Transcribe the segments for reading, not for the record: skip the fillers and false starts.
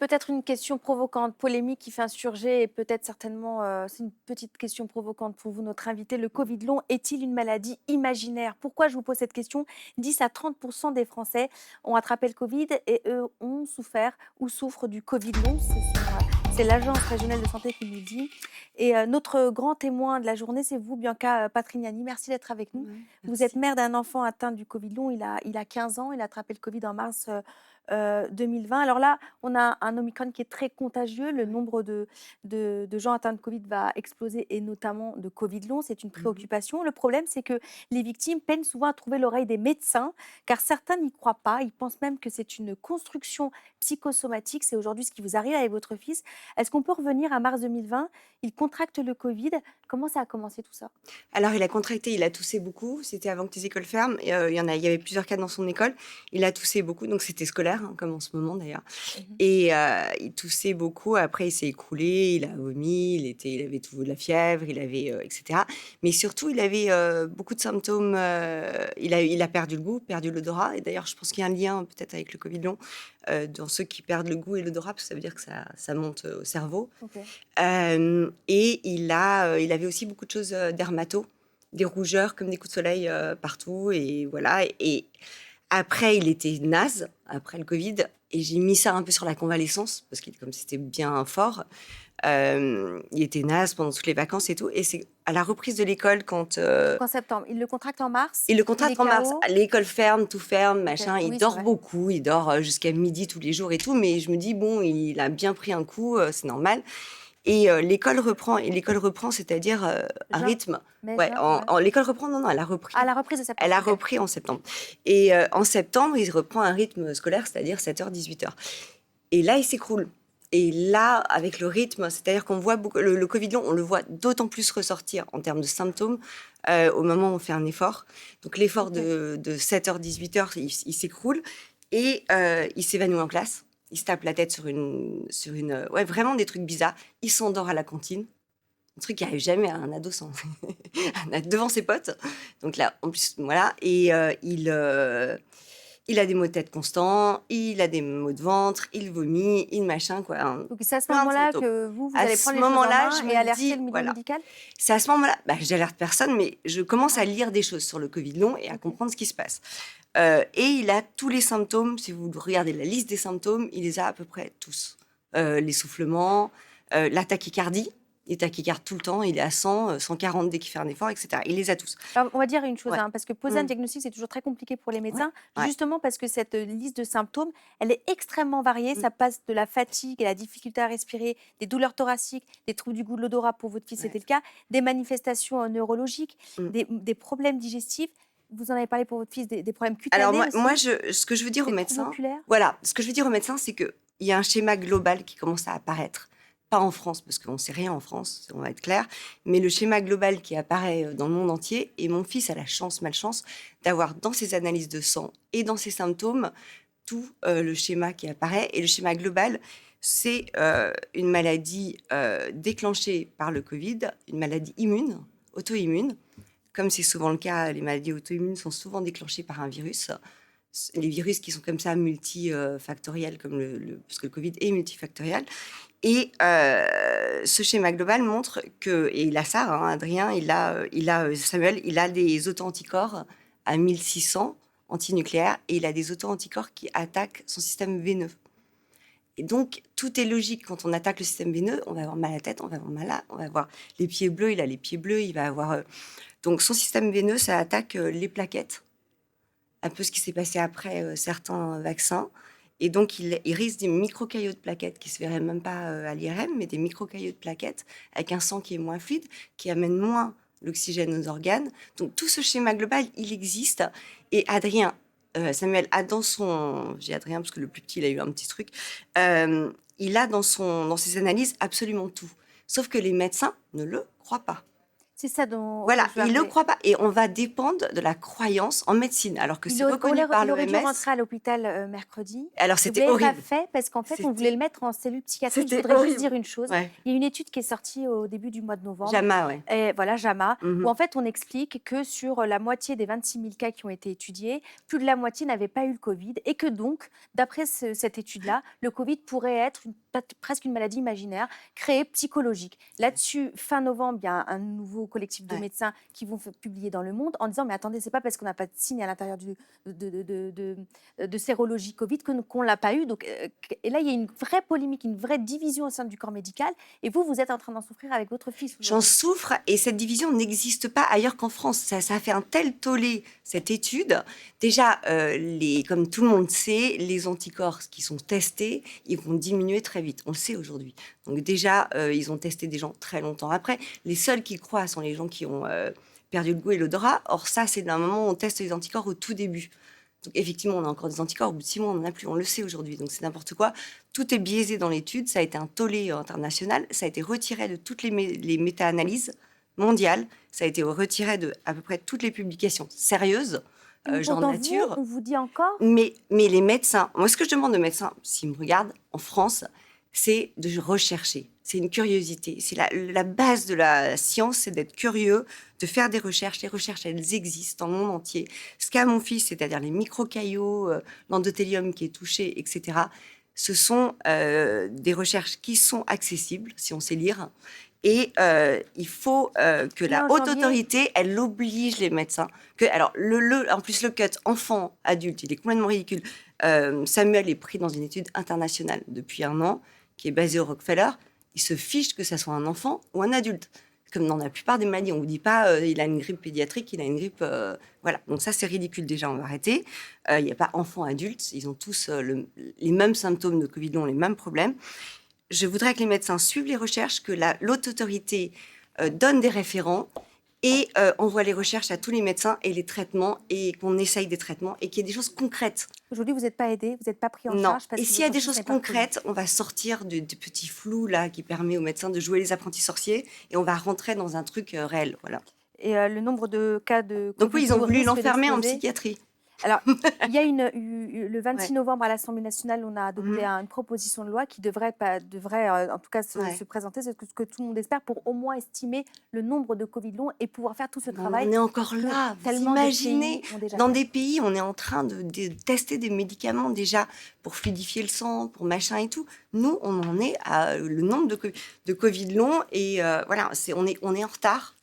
peut-être une question provocante, polémique qui fait insurger et peut-être certainement, c'est une petite question provocante pour vous, notre invité. Le Covid long est-il une maladie imaginaire? Pourquoi je vous pose cette question? 10 à 30% des Français ont attrapé le Covid et eux ont souffert ou souffrent du Covid long. C'est l'Agence régionale de santé qui nous le dit. Et notre grand témoin de la journée, c'est vous, Bianca Patrignani. Merci d'être avec nous. Ouais, Vous êtes merci. mère d'un enfant atteint du Covid long. Il a 15 ans. Il a attrapé le Covid en mars 2020. Alors là, on a un Omicron qui est très contagieux. Le Ouais. nombre de gens atteints de Covid va exploser et notamment de Covid long. C'est une Mmh. préoccupation. Le problème, c'est que les victimes peinent souvent à trouver l'oreille des médecins car certains n'y croient pas. Ils pensent même que c'est une construction psychosomatique. C'est aujourd'hui ce qui vous arrive avec votre fils. Est-ce qu'on peut revenir à mars 2020? Il contracte le Covid. Comment ça a commencé tout ça? Alors il a contracté, il a toussé beaucoup, c'était avant que les écoles ferment et il y avait plusieurs cas dans son école. Il a toussé beaucoup, donc c'était scolaire, hein, comme en ce moment d'ailleurs Mmh. et il toussait beaucoup. Après il s'est écroulé, il a vomi, il avait tout de la fièvre, il avait, et cetera. Mais surtout il avait, beaucoup de symptômes, il a perdu le goût, perdu l'odorat et d'ailleurs je pense qu'il y a un lien peut-être avec le covid long, dans ceux qui perdent le goût et l'odorat, parce que ça veut dire que ça monte, au cerveau. OK. Et il avait aussi beaucoup de choses, dermato, des rougeurs comme des coups de soleil, partout et voilà et après il était naze, après le covid et j'ai mis ça un peu sur la convalescence parce que comme c'était bien fort, il était naze pendant toutes les vacances et tout et c'est à la reprise de l'école quand, Donc en septembre. Il le contracte en mars. il le Il est contracte en mars. KO. L'école ferme, tout ferme, OK. machin. Il Oui, c'est dort vrai. beaucoup, il dort, jusqu'à midi tous les jours et tout mais je me dis: «Bon, il a bien pris un coup, c'est normal». Et l'école reprend, c'est-à-dire, un Juin, rythme mai, ouais, juin, en ouais. en l'école reprend non, non, À la reprise de elle septembre. a OK. repris en septembre et en septembre, il reprend un rythme scolaire, c'est-à-dire 7h-18h et là, il s'écroule et là, avec le rythme, c'est-à-dire qu'on voit beaucoup le covid long, on le voit d'autant plus ressortir en termes de symptômes, au moment où on fait un effort. Donc l'effort OK. de 7h-18h, il s'écroule et il s'évanouit en classe. Il se tape la tête sur une, ouais, vraiment des trucs bizarres. Il s'endort à la cantine, un truc qui arrive jamais à un ado sans un ado devant ses potes. Donc là, en plus, voilà et il a des maux de tête constants, il a des maux de ventre, il vomit, il machin quoi, hein, Donc c'est à ce plein de moment-là symptômes. que vous À allez ce prendre les choses en moment-là, main je et me alerter le dis milieu voilà, médical? c'est à ce moment-là, bah, j'alerte personne, mais je commence Ah, à lire des choses sur le covid long et à OK. comprendre ce qui se passe. Et il a tous les symptômes, si vous regardez la liste des symptômes, il les a à peu près tous. L'essoufflement, la tachycardie, il tachycarde tout le temps, il est à 100, 140 dès qu'il fait un effort et cetera. Il les a tous. Alors, on va dire une chose, Ouais. hein, parce que poser un Mmh. diagnostic, c'est toujours très compliqué pour les Ouais, médecins, ouais. justement parce que cette liste de symptômes, elle est extrêmement variée. Mmh. Ça passe de la fatigue et la difficulté à respirer, des douleurs thoraciques, des troubles du goût de l'odorat, pour votre fils, Ouais. c'était le cas, des manifestations neurologiques, Mmh. des problèmes digestifs. Vous en avez parlé pour votre fils, des problèmes Alors cutanés moi aussi, ce que je veux dire aux des troubles médecins oculaires. voilà, ce que je veux dire aux médecins, c'est qu'il y a un schéma global qui commence à apparaître. Pas en France, parce qu'on ne sait rien en France, on va être clair, mais le schéma global qui apparaît, dans le monde entier et mon fils a la chance, malchance, d'avoir dans ses analyses de sang et dans ses symptômes, tout, le schéma qui apparaît et le schéma global, c'est, une maladie, déclenchée par le Covid, une maladie immune, auto-immune. Comme c'est souvent le cas, les maladies auto-immunes sont souvent déclenchées par un virus. Les virus qui sont comme ça multifactoriels, comme parce que le Covid est multifactoriel. Et ce schéma global montre que, et il a ça, hein, Adrien, Samuel, il a des auto-anticorps à 1600 antinucléaires et il a des auto-anticorps qui attaquent son système veineux. Et donc, tout est logique. Quand on attaque le système veineux, on va avoir mal à la tête, on va avoir mal on va avoir les pieds bleus, il a les pieds bleus, il va avoir donc son système veineux, ça attaque, les plaquettes, un peu ce qui s'est passé après, certains vaccins et donc il risque des microcaillots de plaquettes qui se verraient même pas, à l'IRM, mais des microcaillots de plaquettes avec un sang qui est moins fluide, qui amène moins l'oxygène aux organes. Donc tout ce schéma global, il existe et Adrien, Samuel a dans son j'ai Adrien parce que le plus petit, il a eu un petit truc, il a dans ses analyses absolument tout. Sauf que les médecins ne le croient pas. C'est ça dont Voilà, je veux ils ne le arriver. croient pas. Et on va dépendre de la croyance en médecine, alors que c'est reconnu par Il aurait dû l'OMS. rentrer à l'hôpital mercredi. Alors, Et vous c'était l'avez pas horrible. fait parce qu'en fait, on voulait le mettre en cellule psychiatrique. Je C'était voudrais juste horrible. dire une chose. Ouais. Il y a une étude qui est sortie au début du mois de novembre. JAMA, ouais. Et voilà, JAMA, Mhm. où en fait, on explique que sur la moitié des 26 000 cas qui ont été étudiés, plus de la moitié n'avaient pas eu le Covid et que donc, d'après cette étude-là, le Covid pourrait être presque une maladie imaginaire créée psychologique. Là-dessus, fin novembre, il y a un nouveau collectif de médecins qui vont publier dans Le Monde en disant mais attendez, c'est pas parce qu'on n'a pas de signe à l'intérieur de sérologie Covid qu'on ne l'a pas eu. Donc, et là, il y a une vraie polémique, une vraie division au sein du corps médical. Et vous êtes en train d'en souffrir avec votre fils. J'en souffre et cette division n'existe pas ailleurs qu'en France. Ça a fait un tel tollé, cette étude. Déjà, comme tout le monde sait, les anticorps qui sont testés, ils vont diminuer très vite. On le sait aujourd'hui. Donc déjà, ils ont testé des gens très longtemps après. Les seuls qui croient sont les gens qui ont perdu le goût et l'odorat. Or ça, c'est d'un moment où on teste les anticorps au tout début. Donc effectivement, on a encore des anticorps. Au bout de 6 mois, on n'en a plus. On le sait aujourd'hui. Donc c'est n'importe quoi. Tout est biaisé dans l'étude. Ça a été un tollé international. Ça a été retiré de toutes les méta-analyses mondiales. Ça a été retiré de à peu près toutes les publications sérieuses, genre Nature. On vous dit encore. Mais les médecins, moi ce que je demande aux médecins, s'ils me regardent en France, c'est de rechercher. C'est une curiosité. C'est la base de la science, c'est d'être curieux, de faire des recherches. Les recherches, elles existent dans le monde entier. Ce qu'a mon fils, c'est-à-dire les microcaillots, l'endothélium qui est touché, etc., ce sont des recherches qui sont accessibles, si on sait lire. Et il faut que la haute autorité, elle oblige les médecins. Alors, en plus, le cut enfant-adulte, il est complètement ridicule. Samuel est pris dans une étude internationale depuis 1 an, qui est basée au Rockefeller. Il se fiche que ça soit un enfant ou un adulte. Comme dans la plupart des maladies, on ne vous dit pas il a une grippe pédiatrique, il a une grippe... voilà, donc ça c'est ridicule déjà, on va arrêter. Il n'y a pas enfant-adulte, ils ont tous les mêmes symptômes de Covid long, les mêmes problèmes. Je voudrais que les médecins suivent les recherches, que l'autre autorité donne des référents et envoie les recherches à tous les médecins et les traitements et qu'on essaye des traitements et qu'il y ait des choses concrètes. Aujourd'hui, vous n'êtes pas aidé, vous n'êtes pas pris en Non. charge. Et s'il y a des choses concrètes, on va sortir du petit flou là qui permet aux médecins de jouer les apprentis sorciers et on va rentrer dans un truc réel. Voilà. Et le nombre de cas de COVID. Donc oui, ils ont voulu l'enfermer en psychiatrie. Alors, il y a le 26 novembre à l'Assemblée nationale, on a adopté une proposition de loi qui devrait en tout cas se présenter, c'est ce que tout le monde espère, pour au moins estimer le nombre de Covid longs et pouvoir faire tout ce travail. On est encore là, vous imaginez, dans des pays, on est en train de tester des médicaments déjà pour fluidifier le sang, pour machin et tout. Nous, on en est à le nombre de Covid longs et voilà, on est en retard.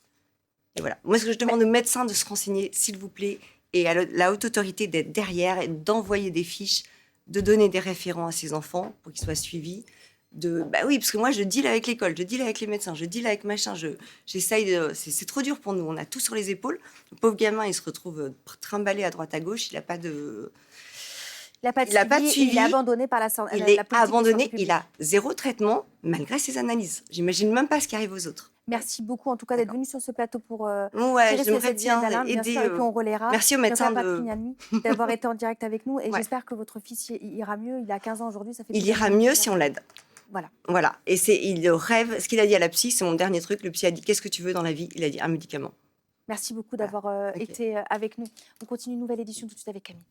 Et voilà. Moi, ce que je demande aux médecins de se renseigner, s'il vous plaît, et à la haute autorité d'être derrière et d'envoyer des fiches, de donner des référents à ces enfants pour qu'ils soient suivis. Bah oui, parce que moi, je deal avec l'école, je deal avec les médecins, je deal avec machin, j'essaye de... C'est trop dur pour nous, on a tout sur les épaules. Le pauvre gamin, il se retrouve trimballé à droite à gauche, il n'a pas de... Il n'a pas de suivi, il est abandonné par la santé. Il est abandonné, il a 0 traitement malgré ses analyses. J'imagine même pas ce qui arrive aux autres. Merci beaucoup en tout cas d'être venu sur ce plateau pour j'aimerais bien aider. Bien sûr, et puis on relaiera. Merci aux médecins d'avoir été en direct avec nous et j'espère que votre fils ira mieux. Il a 15 ans aujourd'hui, ça fait. Il ira mieux si on l'aide. Voilà. Et il rêve. Ce qu'il a dit à la psy, c'est mon dernier truc. Le psy a dit qu'est-ce que tu veux dans la vie? Il a dit un médicament. Merci beaucoup d'avoir été avec nous. On continue une nouvelle édition tout de suite avec Camille.